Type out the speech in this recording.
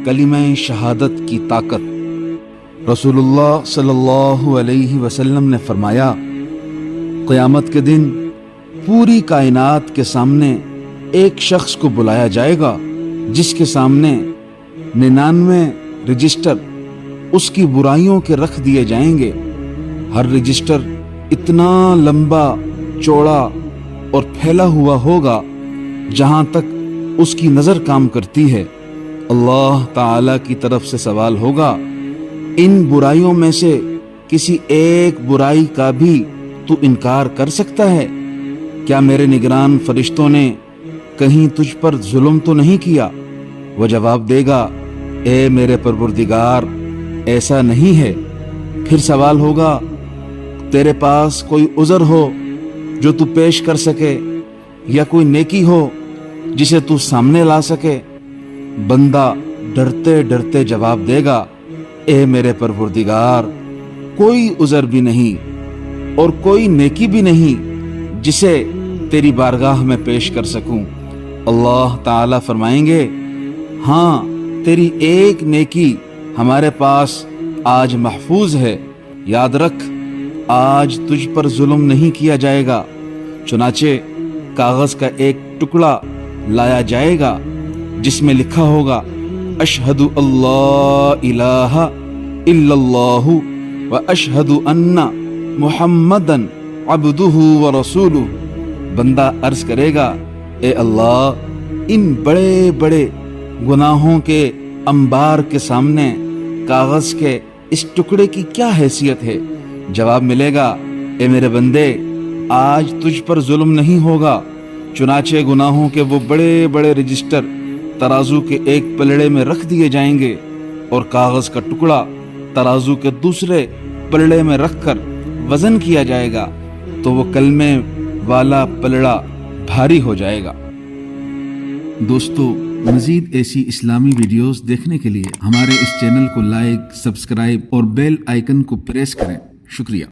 कलिमा शहादत की ताकत। रसूलुल्लाह सल्लल्लाहु अलैहि वसल्लम ने फरमाया, क़यामत के दिन पूरी कायनात के सामने एक शख्स को बुलाया जाएगा जिसके सामने 99 रजिस्टर उसकी बुराइयों के रख दिए जाएंगे। हर रजिस्टर इतना लंबा, चौड़ा और फैला हुआ होगा जहां तक उसकी नजर काम करती है। अल्लाह ताला की तरफ से सवाल होगा, इन बुराइयों में से किसी एक बुराई का भी तू इनकार कर सकता है? क्या मेरे निगरान फरिश्तों ने कहीं तुझ पर जुल्म तो नहीं किया? वो जवाब देगा, ए मेरे परवरदिगार, ऐसा नहीं है। फिर सवाल होगा, तेरे पास कोई उज़र हो जो तू पेश कर सके या कोई नेकी हो जिसे तू सामने ला सके? बंदा डरते डरते जवाब देगा, ए मेरे परवरदिगार, कोई उज़र भी नहीं और कोई नेकी भी नहीं जिसे तेरी बारगाह में पेश कर सकूं। अल्लाह ताला फरमाएंगे, हाँ, तेरी एक नेकी हमारे पास आज महफूज है। याद रख, आज तुझ पर जुल्म नहीं किया जाएगा। चुनाचे कागज का एक टुकड़ा लाया जाएगा जिसमें लिखा होगा, अशहदु अल्ला इलाहा इल्लल्लाहु व अशहदु अन्ना मुहम्मदन अब्दुहु व रसूलुहु। बंदा अर्ज करेगा, ए अल्लाह, इन बड़े बड़े गुनाहों के अंबार के सामने कागज के इस टुकड़े की क्या हैसियत है? जवाब मिलेगा, ए मेरे बंदे, आज तुझ पर जुल्म नहीं होगा। चुनाचे गुनाहों के वो बड़े बड़े रजिस्टर तराजू के एक पलड़े में रख दिए जाएंगे और कागज का टुकड़ा तराजू के दूसरे पलड़े में रखकर वजन किया जाएगा तो वो कलमे वाला पलड़ा भारी हो जाएगा। दोस्तों, मजीद ऐसी इस्लामी वीडियोस देखने के लिए हमारे इस चैनल को लाइक, सब्सक्राइब और बेल आइकन को प्रेस करें। शुक्रिया।